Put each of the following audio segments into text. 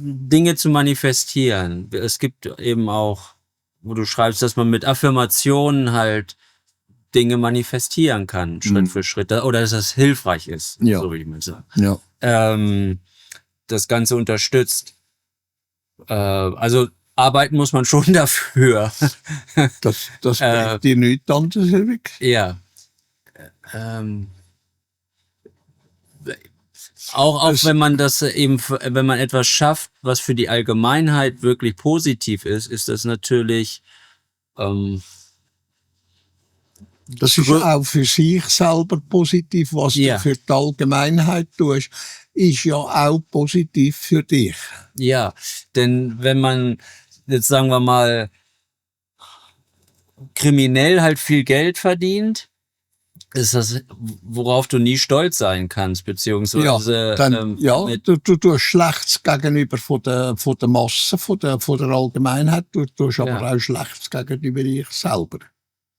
Dinge zu manifestieren. Es gibt eben auch, wo du schreibst, dass man mit Affirmationen halt Dinge manifestieren kann, Schritt für Schritt, oder dass das hilfreich ist, Ja. so würde ich mal sagen. Ja. Das Ganze unterstützt. Also arbeiten muss man schon dafür. Das bringt dir nichts anderes weg. Ja. Auch wenn man das eben, wenn man etwas schafft, was für die Allgemeinheit wirklich positiv ist, ist das natürlich das ist auch für sich selber positiv, was Ja. du für die Allgemeinheit tust, ist ja auch positiv für dich. Ja, denn wenn man jetzt, sagen wir mal, kriminell halt viel Geld verdient, ist das, worauf du nie stolz sein kannst, beziehungsweise du tust Schlechtes gegenüber von der Masse, von der Allgemeinheit, du tust aber auch Schlechtes gegenüber dich selber.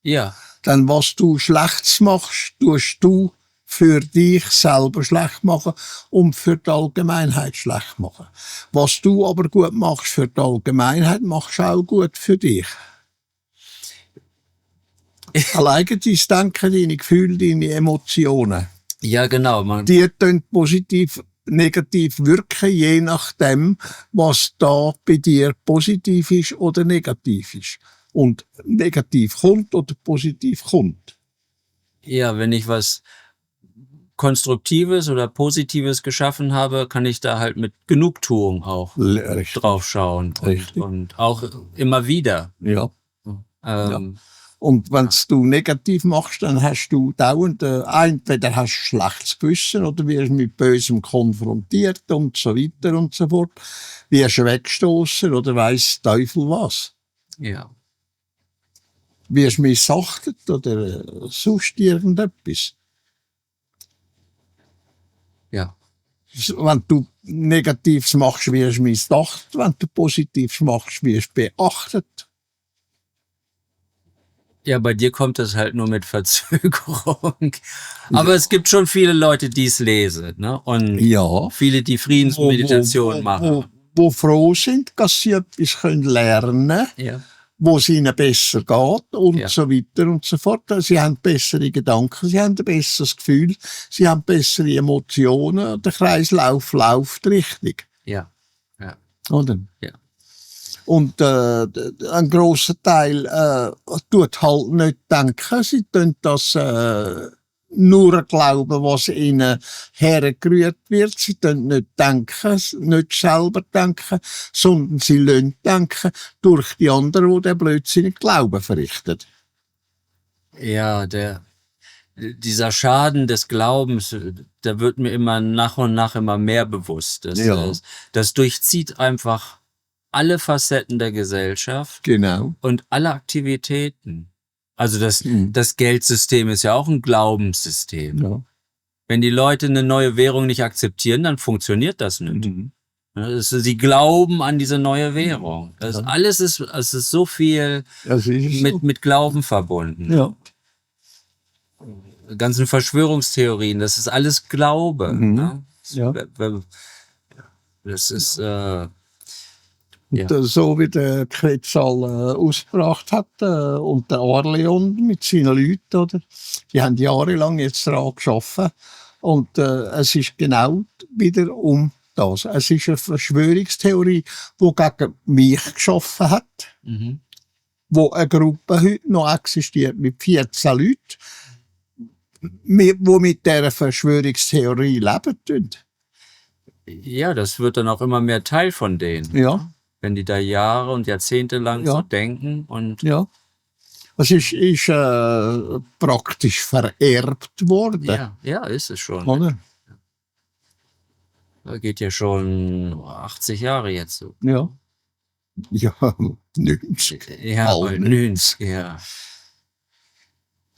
Ja. Dann was du Schlechtes machst, tust du für dich selber schlecht machen und für die Allgemeinheit schlecht machen. Was du aber gut machst für die Allgemeinheit, machst du auch gut für dich. Alleine dein Denken, deine Gefühle, deine Emotionen. Ja, genau. Die können positiv, negativ wirken, je nachdem, was da bei dir positiv ist oder negativ ist. Und negativ kommt oder positiv kommt. Ja, wenn ich was Konstruktives oder Positives geschaffen habe, kann ich da halt mit Genugtuung auch drauf schauen. Und auch immer wieder. Ja. Und wenn du negativ machst, dann hast du dauernd, entweder hast du schlechtes Gewissen oder wirst mit Bösem konfrontiert und so weiter und so fort. Wirst weggestoßen oder weiss Teufel was. Ja. Wirst missachtet oder sonst irgendetwas. Ja. Wenn du Negatives machst, wirst du missachtet. Wenn du Positives machst, wirst du beachtet. Ja, bei dir kommt das halt nur mit Verzögerung. Aber es gibt schon viele Leute, die es lesen, ne? Und viele, die Friedensmeditation machen. Wo froh sind, dass sie etwas lernen können, wo es ihnen besser geht und so weiter und so fort. Sie haben bessere Gedanken, sie haben ein besseres Gefühl, sie haben bessere Emotionen, der Kreislauf läuft richtig. Ja. Ja. Oder? Ja. Und ein grosser Teil tut halt nicht denken. Sie tun das nur glauben, was ihnen hergerührt wird. Sie tun nicht denken, nicht selber denken, sondern sie lassen denken durch die anderen, die den blödsinnigen Glauben verrichten. Ja, dieser Schaden des Glaubens, der wird mir immer nach und nach immer mehr bewusst. Das durchzieht einfach alle Facetten der Gesellschaft. Genau. Und alle Aktivitäten. Also das Geldsystem ist ja auch ein Glaubenssystem. Ja. Wenn die Leute eine neue Währung nicht akzeptieren, dann funktioniert das nicht. Sie glauben an diese neue Währung. Es ist so viel mit Glauben verbunden. Ja. Ganzen Verschwörungstheorien, das ist alles Glaube. Ne? Ja. Das ist so wie der Quetzal ausgebracht hat und der Orleon mit seinen Leuten, oder? Die haben jahrelang jetzt daran geschaffen und es ist genau wieder um das. Es ist eine Verschwörungstheorie, die gegen mich geschaffen hat, wo eine Gruppe heute noch existiert mit 14 Leuten, die mit dieser Verschwörungstheorie leben. Ja, das wird dann auch immer mehr Teil von denen. Ja. Wenn die da Jahre und Jahrzehnte lang so denken und... Ja. Es ist praktisch vererbt worden. Ja, ist es schon. Oder? Das geht ja schon 80 Jahre jetzt so. Ja. Ja, 90. Ja, 90, ja.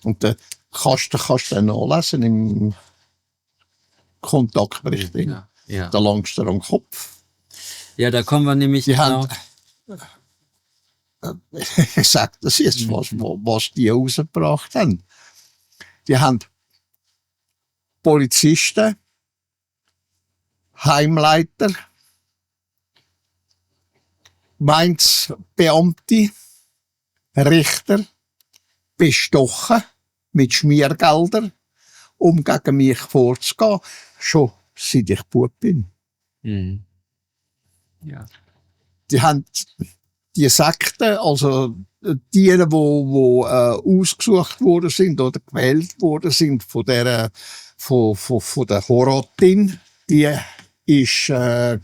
Und kannst du nachlesen im Kontaktbericht. Ja. Da langst du am Kopf. Ja, da kommen wir nämlich haben, ich sag das jetzt, was die rausgebracht haben. Die haben Polizisten, Heimleiter, Gemeindebeamte, Richter bestochen mit Schmiergeldern, um gegen mich vorzugehen, schon seit ich Bub bin. Mhm. Ja. Die haben die Sekten, also die, wo ausgesucht worden sind oder gewählt worden sind von der Horatin, die ist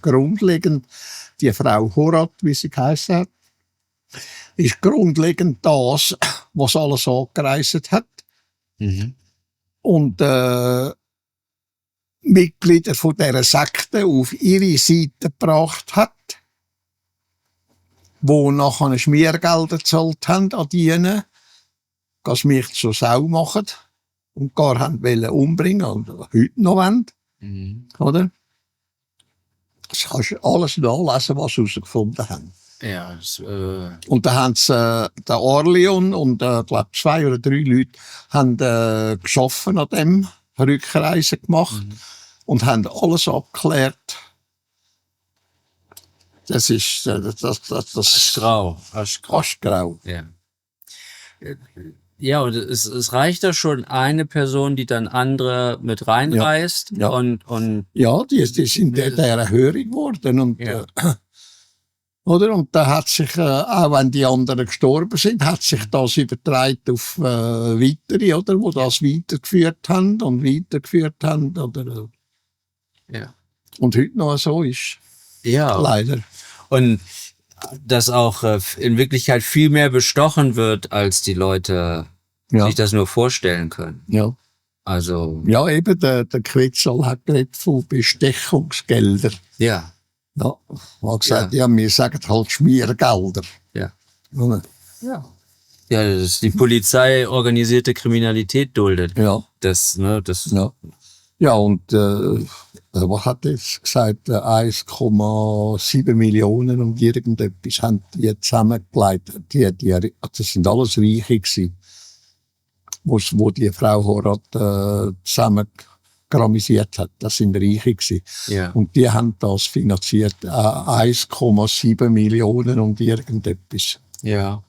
grundlegend, die Frau Horat, wie sie geheißen hat, ist grundlegend das, was alles angereist hat. Mhm. Und Mitglieder von dieser Sekte auf ihre Seite gebracht hat, wo nachher Schmiergelder gezahlt haben an diejenigen, dass mich zur Sau machen und gar haben wollen umbringen und heute noch wollen. Mhm. Oder? Das kannst du alles nachlesen, was sie herausgefunden haben. Ja, Und da haben sie, der Orleon und, glaube 2 oder 3 Leute haben geschaffen an dem, Rückreisen gemacht und haben alles abgeklärt. Das ist Aschgrau. Aschgrau. Ja. Ja, und es reicht da schon eine Person, die dann andere mit reinreißt. Ja. Und Ja, die sind der hörig geworden. Und, Ja. Oder? Und da hat sich, auch wenn die anderen gestorben sind, hat sich das übertragen auf weitere, oder? Wo das weitergeführt haben. Oder, ja. und heute noch so ist. Ja. Leider. Und dass auch in Wirklichkeit viel mehr bestochen wird, als die Leute sich das nur vorstellen können. Ja. Also. Ja, eben, der Quetzal hat geredet von Bestechungsgeldern. Ja. Ja, hat gesagt, ja, wir sagen halt Schmiergelder. Ja. Oder? Ja. Ja, dass die Polizei organisierte Kriminalität duldet. Ja. Das. Ja. Ja, und was hat er jetzt gesagt? 1,7 Millionen und irgendetwas haben die zusammengelegt. Das sind alles Reiche gewesen, wo die Frau Horat zusammengramisiert hat. Das sind Reiche gewesen. Ja. Und die haben das finanziert. 1,7 Millionen und irgendetwas. Ja.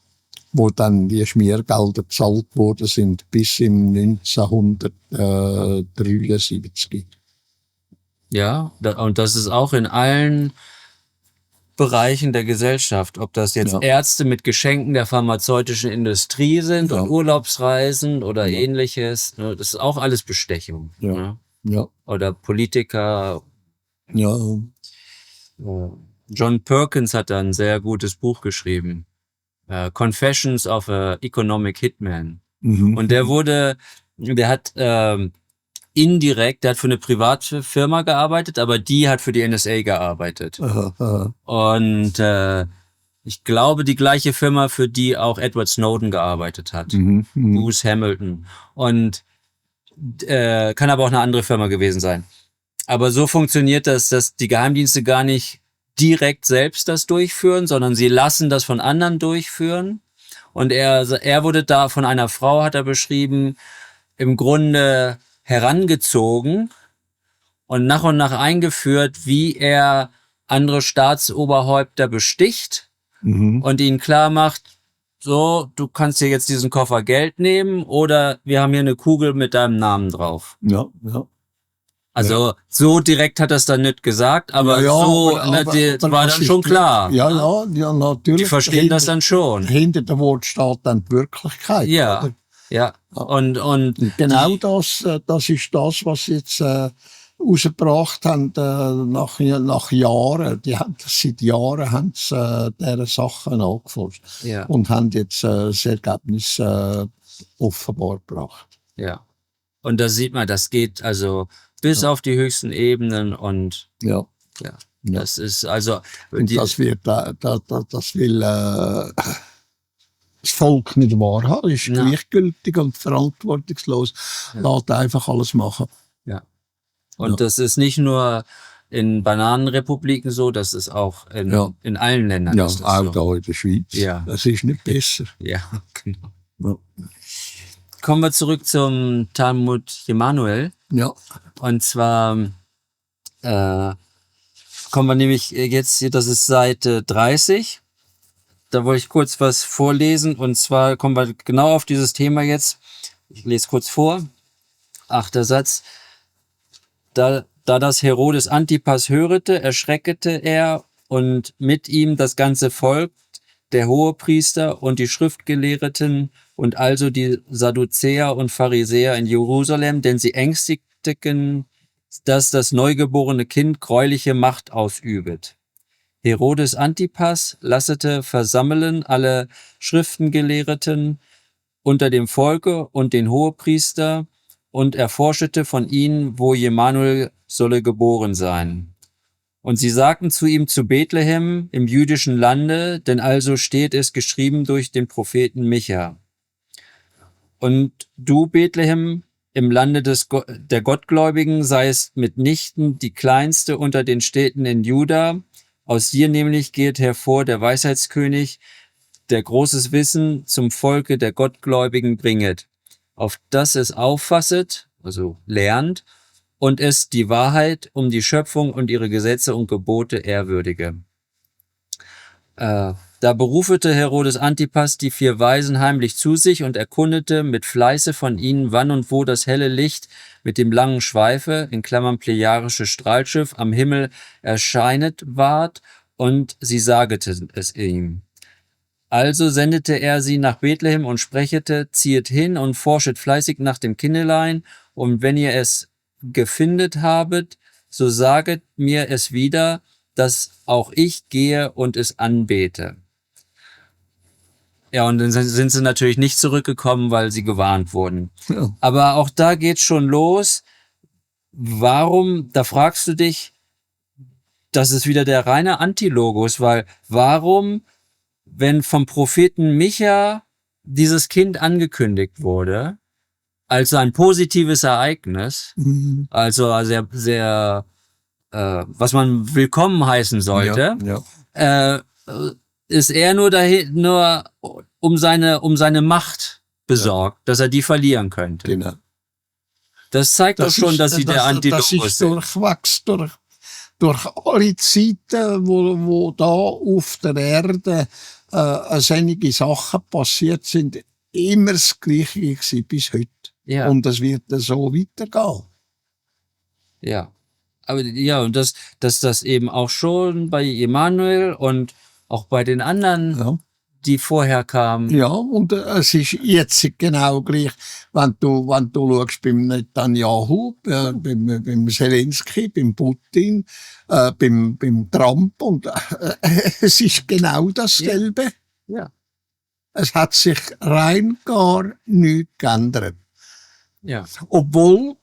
Wo dann die Schmiergelder gezahlt worden sind bis im 1973. Ja, und das ist auch in allen Bereichen der Gesellschaft, ob das jetzt Ärzte mit Geschenken der pharmazeutischen Industrie sind und Urlaubsreisen oder ähnliches. Das ist auch alles Bestechung. Ja. Ne? Ja. Oder Politiker. Ja. John Perkins hat da ein sehr gutes Buch geschrieben. Confessions of a Economic Hitman. Mhm. Und der hat indirekt, der hat für eine Privatfirma gearbeitet, aber die hat für die NSA gearbeitet. Aha. Und ich glaube, die gleiche Firma, für die auch Edward Snowden gearbeitet hat. Bruce Hamilton. Und kann aber auch eine andere Firma gewesen sein. Aber so funktioniert das, dass die Geheimdienste gar nicht direkt selbst das durchführen, sondern sie lassen das von anderen durchführen. Und er wurde da von einer Frau, hat er beschrieben, im Grunde herangezogen und nach eingeführt, wie er andere Staatsoberhäupter besticht und ihnen klar macht, so, du kannst dir jetzt diesen Koffer Geld nehmen oder wir haben hier eine Kugel mit deinem Namen drauf. Ja, ja. Also so direkt hat er es dann nicht gesagt, aber Ja, so aber war dann schon klar. Ja, natürlich. Die verstehen das dann schon. Hinter dem Wort steht dann die Wirklichkeit. Ja, oder? ja. Und genau das ist das, was jetzt rausgebracht haben nach Jahren. Die haben seit Jahren haben sie diese Sachen angeforscht und haben jetzt das Ergebnis offenbar gebracht. Ja. Und da sieht man, das geht also bis auf die höchsten Ebenen und das ist also und das will das Volk nicht wahrhaben, ist gleichgültig und verantwortungslos, lässt einfach alles machen. Ja. Und das ist nicht nur in Bananenrepubliken so, das ist auch in allen Ländern. Ja, ist das auch so. da in der Schweiz. Ja. Das ist nicht besser. Ja, genau. Ja. Kommen wir zurück zum Talmud Emanuel. Ja. Und zwar kommen wir nämlich jetzt hier, das ist Seite 30. da wollte ich kurz was vorlesen, und zwar kommen wir genau auf dieses Thema jetzt. Ich lese kurz vor. 8. Satz. Da das Herodes Antipas hörete, erschreckete er und mit ihm das ganze Volk, der Hohepriester und die Schriftgelehrten und also die Sadduzäer und Pharisäer in Jerusalem, denn sie ängstigten, dass das neugeborene Kind greuliche Macht ausübet. Herodes Antipas lassete versammeln alle Schriftengelehrten unter dem Volke und den Hohepriester und erforschete von ihnen, wo Emanuel solle geboren sein. Und sie sagten zu ihm zu Bethlehem im jüdischen Lande, denn also steht es geschrieben durch den Propheten Micha. Und du, Bethlehem, im Lande der Gottgläubigen, seist mitnichten die kleinste unter den Städten in Juda. Aus dir nämlich geht hervor der Weisheitskönig, der großes Wissen zum Volke der Gottgläubigen bringet, auf das es auffasset, also lernt, und es die Wahrheit um die Schöpfung und ihre Gesetze und Gebote ehrwürdige. Da berufete Herodes Antipas die 4 Weisen heimlich zu sich und erkundete mit Fleiße von ihnen, wann und wo das helle Licht mit dem langen Schweife, in Klammern plejarische Strahlschiff, am Himmel erscheinet ward, und sie sageten es ihm. Also sendete er sie nach Bethlehem und sprechete, ziehet hin und forschet fleißig nach dem Kindelein, und wenn ihr es gefindet habet, so saget mir es wieder, dass auch ich gehe und es anbete. Ja, und dann sind sie natürlich nicht zurückgekommen, weil sie gewarnt wurden. Ja. Aber auch da geht's schon los. Warum, da fragst du dich, das ist wieder der reine Antilogos, weil warum, wenn vom Propheten Micha dieses Kind angekündigt wurde, als ein positives Ereignis, also sehr, sehr, was man willkommen heißen sollte, ist er nur um seine Macht besorgt, dass er die verlieren könnte. Genau. Das zeigt doch schon, dass sie der Antilogos sind. Das ist durchwachsen durch alle Zeiten, wo da auf der Erde einige Sachen passiert sind, immer das Gleiche gewesen, bis heute. Ja. Und es wird so weitergehen. Ja. Aber ja, und das eben auch schon bei Emanuel und auch bei den anderen, die vorher kamen. Ja, und es ist jetzt genau gleich, wenn du schaust beim Netanyahu, beim Zelensky, beim Putin, beim Trump, und es ist genau dasselbe. Ja. Es hat sich rein gar nichts geändert. Ja. Obwohl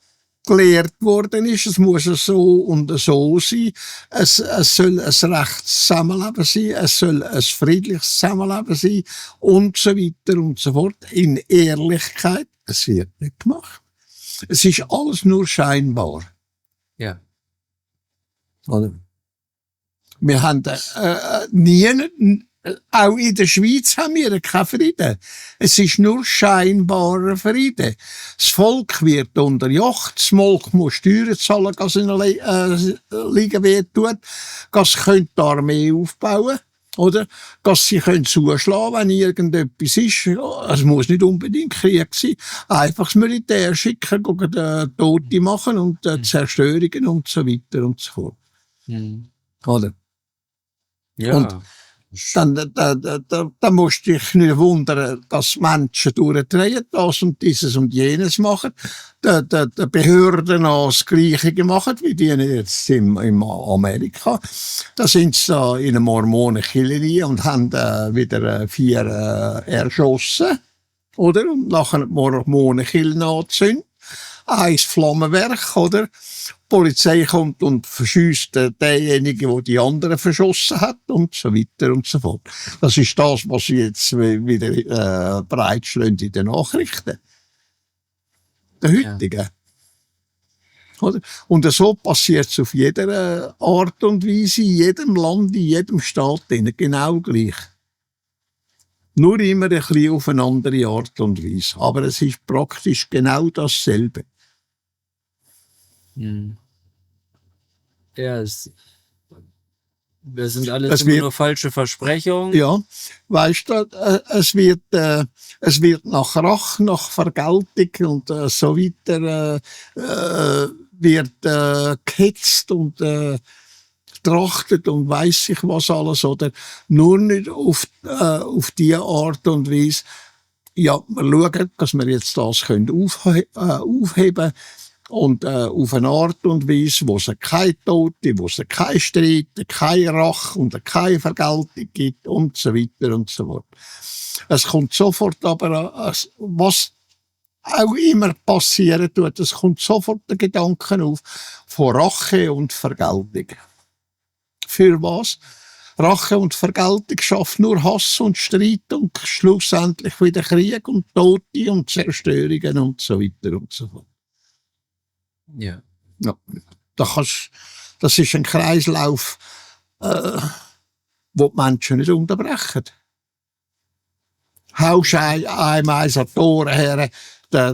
gelehrt worden ist, es muss so und so sein, es soll ein rechtes Zusammenleben sein, es soll ein friedliches Zusammenleben sein und so weiter und so fort. In Ehrlichkeit, es wird nicht gemacht. Es ist alles nur scheinbar. Ja. Oder? Wir haben nie, auch in der Schweiz haben wir keinen Frieden. Es ist nur scheinbarer Frieden. Das Volk wird unterjocht, das Volk muss Steuern zahlen, dass es liegen wird tut, dass sie die Armee aufbauen können, oder? Dass sie zuschlagen, wenn irgendetwas ist. Es muss nicht unbedingt Krieg sein. Einfach das Militär schicken, Tote machen und Zerstörungen und so weiter und so fort. Oder? Ja. Und dann musst du dich nicht wundern, dass Menschen durchdrehen, das und dieses und jenes machen, die Behörden auch das Gleiche machen, wie die jetzt in Amerika. Da sind sie da in einer Mormonenkirche und haben wieder 4 erschossen, oder? Und nachher die Mormonenkirche angezündet. Ein Flammenwerk, oder? Die Polizei kommt und verschießt denjenigen, der die anderen verschossen hat, und so weiter und so fort. Das ist das, was sie jetzt wieder bereitstellen in den Nachrichten. Der heutigen. Ja. Oder? Und so passiert es auf jeder Art und Weise, in jedem Land, in jedem Staat, genau gleich. Nur immer ein bisschen auf eine andere Art und Weise. Aber es ist praktisch genau dasselbe. Ja, Das sind alles Es immer wird- nur falsche Versprechungen. Ja, weißt du, es wird nach Rache, nach Vergeltung und so weiter wird gehetzt und getrachtet und weiss ich was alles, oder nur nicht auf die Art und Weise. Ja, wir schauen, dass wir jetzt das können aufheben und auf eine Art und Weise, wo es keine Tote, wo es keinen Streit, keine Rache und keine Vergeltung gibt und so weiter und so fort. Es kommt sofort aber, was auch immer passieren tut, es kommt sofort der Gedanke auf von Rache und Vergeltung. Für was? Rache und Vergeltung schafft nur Hass und Streit und schlussendlich wieder Krieg und Tote und Zerstörungen und so weiter und so fort. Ja. Ja, das ist ein Kreislauf, wo die Menschen nicht unterbrechen. Haust einem eins an die Ohren her, da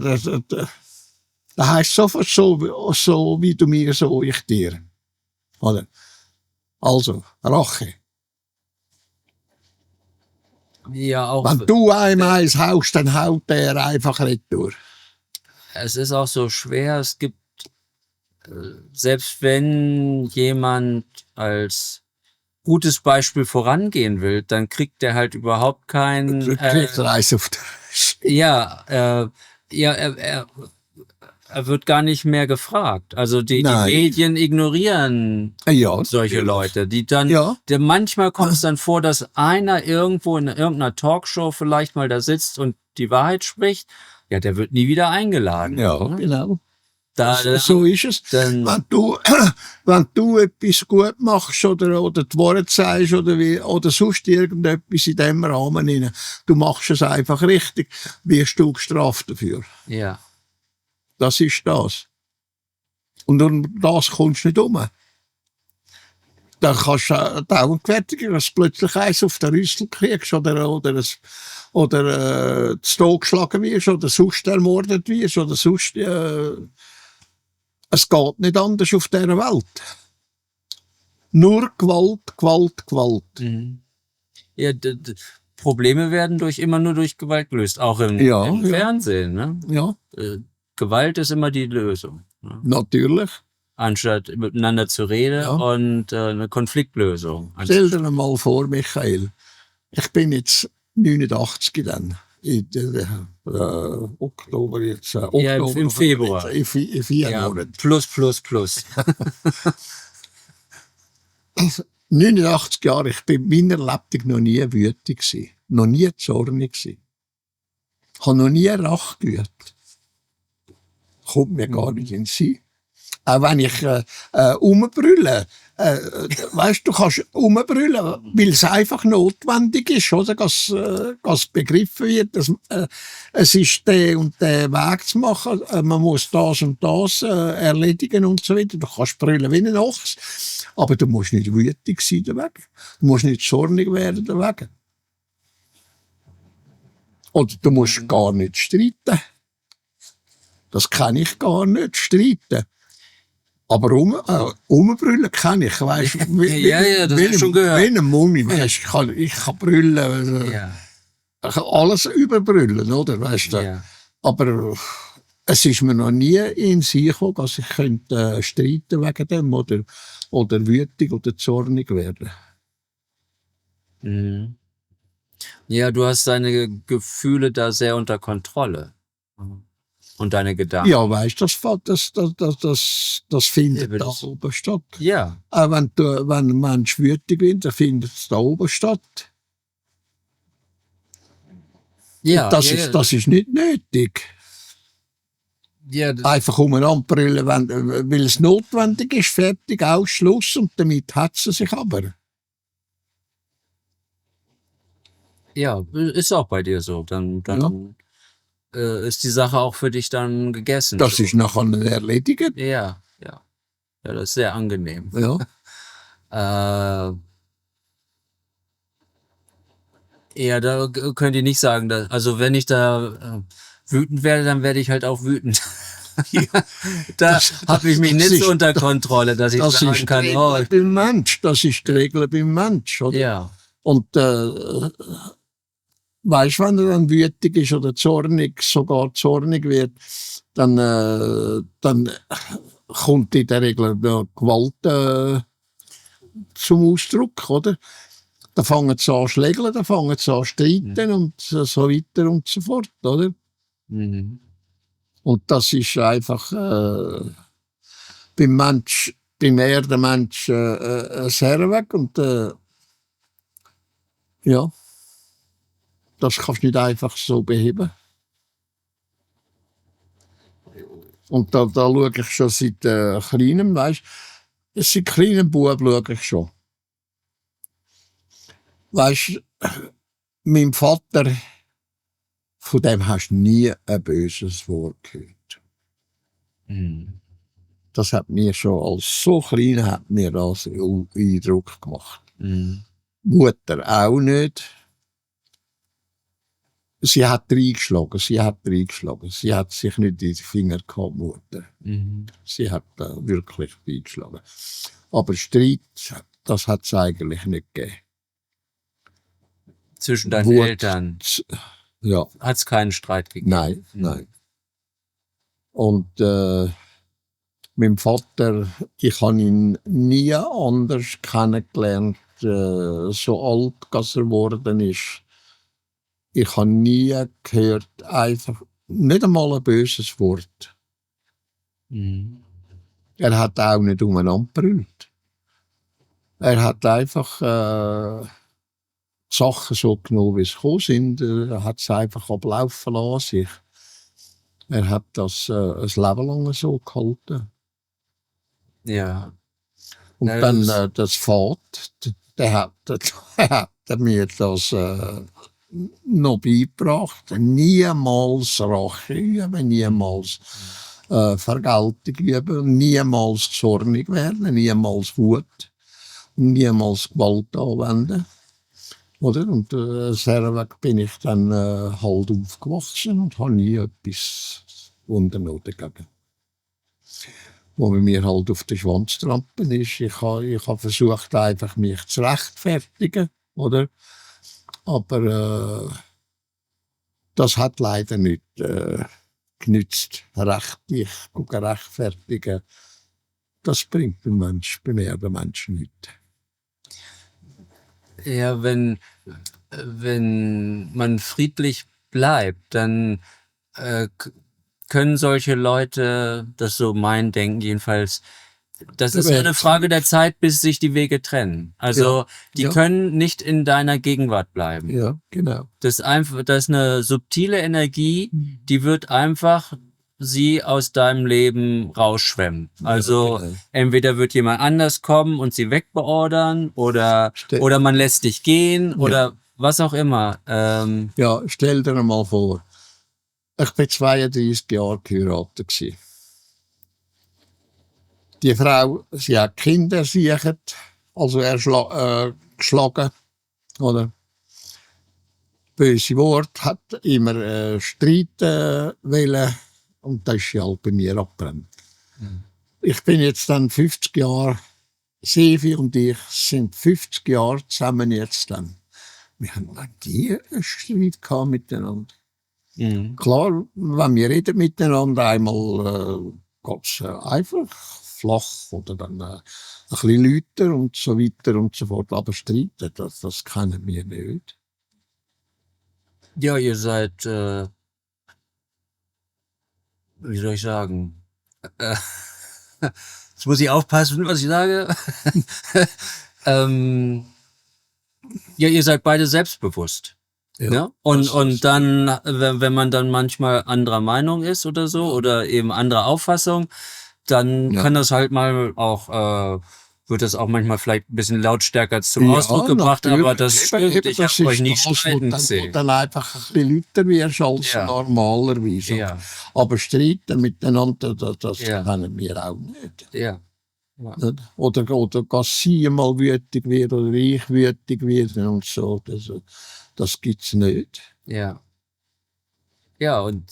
heisst sofort so wie du mir, so ich dir. Oder? Also, Rache. Ja, auch. Wenn du einem eins haust, dann haut der einfach retour. Es ist auch so schwer. Es gibt, selbst wenn jemand als gutes Beispiel vorangehen will, dann kriegt der halt überhaupt keinen. Kriegt Reis auf der Ja, er wird gar nicht mehr gefragt. Also die Medien ignorieren Ja, solche Leute, die dann, Ja. manchmal kommt es dann vor, dass einer irgendwo in irgendeiner Talkshow vielleicht mal da sitzt und die Wahrheit spricht. Ja, der wird nie wieder eingeladen. Ja, ne? genau. Da, So ist es. dann, Wenn du etwas gut machst oder die Wahrheit sagst oder sonst irgendetwas in diesem Rahmen rein, du machst es einfach richtig, wirst du gestraft dafür. ja. Das ist das. Und um das kommst du nicht um. Dann kannst du dauernd gewärtigen, dass du plötzlich eins auf den Rüssel kriegst oder zu Tod geschlagen wirst oder sonst ermordet wirst oder sonst... es geht nicht anders auf dieser Welt. Nur Gewalt, Gewalt, Gewalt. Mhm. Ja, Probleme werden immer nur durch Gewalt gelöst, auch im Fernsehen. Ne? Ja, Gewalt ist immer die Lösung. Ne? natürlich. Anstatt miteinander zu reden und eine Konfliktlösung. Stell dir mal vor, Michael, ich bin jetzt 89 dann. Oktober jetzt. Ja, im Februar. In 4 Monaten. Plus. 89 Jahre, ich bin meiner Lebtung noch nie wütend gewesen. Noch nie zornig gewesen. Habe noch nie Rache geübt. Kommt mir gar nicht in den Sinn. Auch wenn ich umbrülle, weißt du, kannst umbrüllen, weil es einfach notwendig ist, oder? Dass begriffen wird, dass es ist der und der Weg zu machen, man muss das und das erledigen und so weiter. Du kannst brüllen wie ein Ochs, aber du musst nicht wütig sein dagegen. Du musst nicht zornig werden dagegen. Oder du musst gar nicht streiten. Das kann ich gar nicht streiten. Aber umbrüllen kann ich, weißt du. Ja, das hast du schon gehört. Wie ein Mummi, weißt ich kann brüllen. Ich kann alles überbrüllen, oder? Weißt du. Ja. Aber es ist mir noch nie in sich gekommen, dass ich könnte streiten wegen dem oder wütig oder zornig werden. Mhm. Ja, du hast deine Gefühle da sehr unter Kontrolle. Und deine Gedanken. Ja, weißt du, das findet da oben statt. Ja. Auch wenn ein Mensch wütig wird, dann findet es da oben statt. Ja. Das ist nicht nötig. Ja, Einfach umeinander brüllen, weil es notwendig ist, fertig, aus, Schluss, und damit hat sie sich aber. Ja, ist auch bei dir so. Dann ist die Sache auch für dich dann gegessen. Das ist nachher erledigt. Ja, das ist sehr angenehm. Ja. Ja, da könnt ihr nicht sagen, also wenn ich da wütend werde, dann werde ich halt auch wütend. Da habe ich mich nicht so unter Kontrolle, dass ich das sagen ist kann, die oh, Regel beim Mensch. Das ist die Regel beim Mensch, oder? ja. Und weißt, wenn er dann wütig ist oder zornig, sogar zornig wird, dann kommt in der Regel Gewalt zum Ausdruck, oder? Da fangen sie an zu schlägeln, da fangen sie an zu streiten und so weiter und so fort, oder? Mhm. Und das ist einfach beim Mensch, beim Erdenmensch sehr weg und ja, das kannst du nicht einfach so beheben. Und da schaue ich schon seit kleinem, weißt du, seit kleinem Bub schaue ich schon. Weißt du, mein Vater, von dem hast du nie ein böses Wort gehört. Mhm. Das hat mir schon als so klein hat mir das Eindruck gemacht. Mhm. Mutter auch nicht. Sie hat reingeschlagen. Sie hat sich nicht in die Finger gehabt, Mutter. Mhm. Sie hat wirklich reingeschlagen. Aber Streit, das hat es eigentlich nicht gegeben. Zwischen deinen Eltern Ja. hat es keinen Streit gegeben? Nein, nein. Und mein Vater, ich habe ihn nie anders kennengelernt, so alt, als er geworden ist. Ich habe nie gehört, einfach nicht einmal ein böses Wort. Mhm. Er hat auch nicht umeinander gebrüllt. Er hat einfach die Sachen so genommen, wie es gekommen sind. Er hat es einfach ablaufen lassen. Er hat das ein Leben lang so gehalten. Ja. Und Ja, dann das Vater, der hat mir das noch beigebracht. Niemals Rache üben, niemals Vergeltung üben, niemals zornig werden, niemals Wut, niemals Gewalt anwenden. Oder? Und sehr weg bin ich dann halt aufgewachsen und habe nie etwas unternommen dagegen. Wo man mir halt auf den Schwanz trampen ist. Ich ha versucht, einfach mich zu rechtfertigen, oder? Aber das hat leider nicht genützt. Rechtlich rechtfertigen, das bringt den Mensch, beim Erdenmenschen nicht. Ja, wenn man friedlich bleibt, dann können solche Leute, das so mein Denken jedenfalls, das ist eine Frage der Zeit, bis sich die Wege trennen. Also die können nicht in deiner Gegenwart bleiben. Ja, genau. Das ist eine subtile Energie, die wird einfach sie aus deinem Leben rausschwemmen. Also entweder wird jemand anders kommen und sie wegbeordern oder man lässt dich gehen oder was auch immer. Ja, stell dir mal vor, ich war 32 Jahre geheiratet. Die Frau, sie hat Kinder sichert, also geschlagen, oder? Böse Wort, hat immer streiten wollen und das ist sie halt bei mir abgebrannt. Ich bin jetzt dann 50 Jahre, Sevi und ich sind 50 Jahre zusammen jetzt dann. Wir haben noch nie einen Streit gehabt miteinander. Klar, wenn wir reden miteinander, einmal geht's einfach flach oder dann ein bisschen lauter und so weiter und so fort. Aber streiten, das kennen wir nicht. Ja, ihr seid, wie soll ich sagen, jetzt muss ich aufpassen, was ich sage. Ja, ihr seid beide selbstbewusst. Ja? Und dann, wenn man dann manchmal anderer Meinung ist oder so, oder eben anderer Auffassung, dann kann das halt mal auch, wird das auch manchmal vielleicht ein bisschen lautstärker zum Ausdruck gebracht, aber das stimmt, ich habe euch nicht streiten sehen. Dann einfach ein bisschen lauter wirst als normalerweise. Ja. Aber streiten miteinander, das kennen wir auch nicht. Ja. Ja. Oder dass sie mal wütig wird oder ich wütig werde und so. Das gibt's nicht. Ja. Ja, und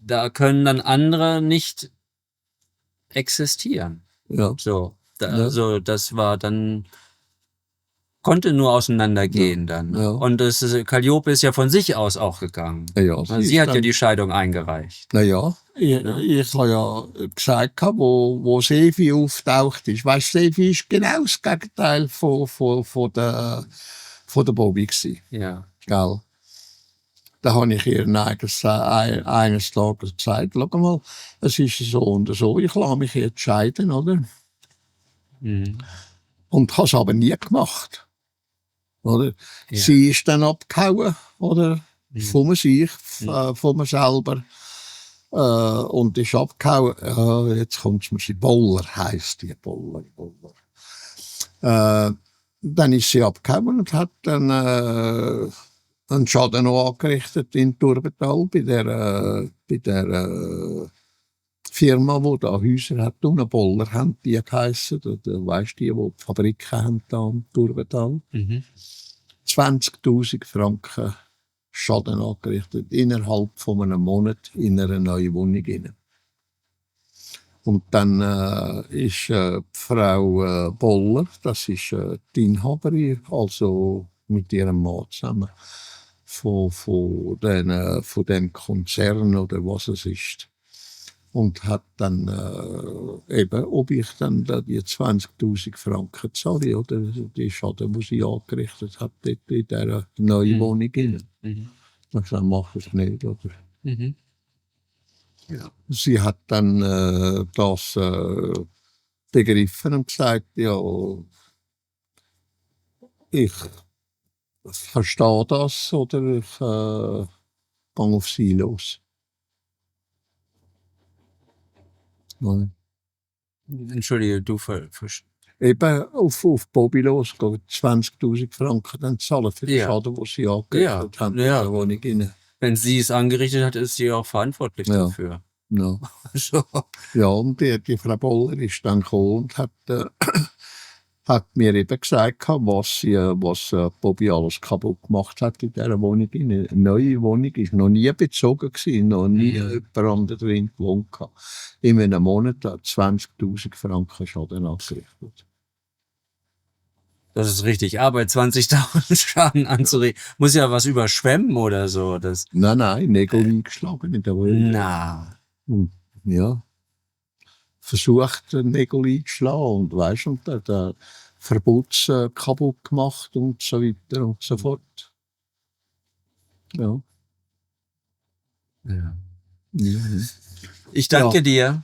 da können dann andere nicht existieren. Ja. So, also das war dann, konnte nur auseinandergehen dann. Ja. Und Calliope ist ja von sich aus auch gegangen. Ja, Sie hat ja die Scheidung eingereicht. Naja, ich habe ja gesagt, wo Sevi auftaucht ist. Weißt du, Sevi ist genau das Gegenteil von der Bobby gewesen. Ja. Gell? Da habe ich ihr eines Tages gesagt, schau mal, es ist so und so, ich lasse mich jetzt scheiden, oder? Mhm. Und habe es aber nie gemacht. Oder? Ja. Sie ist dann abgehauen, oder? Von mir selber. Und ist abgehauen. Jetzt kommt es Boller, heisst die. Boller. Dann ist sie abgehauen und hat dann einen Schaden angerichtet in Turbetal bei der Firma, die da Häuser hat. Und Boller haben die geheissen. Weisst du, die Fabriken haben da im Turbetal. 20.000 Franken Schaden angerichtet, innerhalb von einem Monat in einer neuen Wohnung rein. Und dann ist Frau Boller, das ist die Inhaberin, also mit ihrem Mann zusammen, von dem Konzern oder was es ist. Und hat dann eben, ob ich dann die 20.000 Franken zahle, oder die Schaden, die sie angerichtet hat, dort in dieser neuen Wohnung rein. Ich habe gesagt, mach es nicht, oder? Ja. Sie hat dann das begriffen und gesagt, ja, ich verstehe das, oder ich gehe auf sie los. Nein. Entschuldige, du Eben auf Bobby los, 20.000 Franken dann zahlen für den Schaden, den sie angerichtet haben. Ja. Wohnung rein. Wenn sie es angerichtet hat, ist sie auch verantwortlich dafür. Ja. So. Ja, und die Frau Boller ist dann gekommen und hat mir eben gesagt, was Bobby alles kaputt gemacht hat in dieser Wohnung. Eine neue Wohnung ist noch nie bezogen gewesen, noch nie jemand anderes drin gewohnt. In einem Monat hat 20.000 Franken Schaden angerichtet. Das ist richtig Arbeit, 20.000 Schaden anzuregen. Muss ja was überschwemmen oder so. Nein, Nägel eingeschlagen in der Wohnung. Na. Ja. Versucht, Nägel einzuschlagen und weisst, und der Verbotz kaputt gemacht und so weiter und so fort. Ja. Ich danke dir.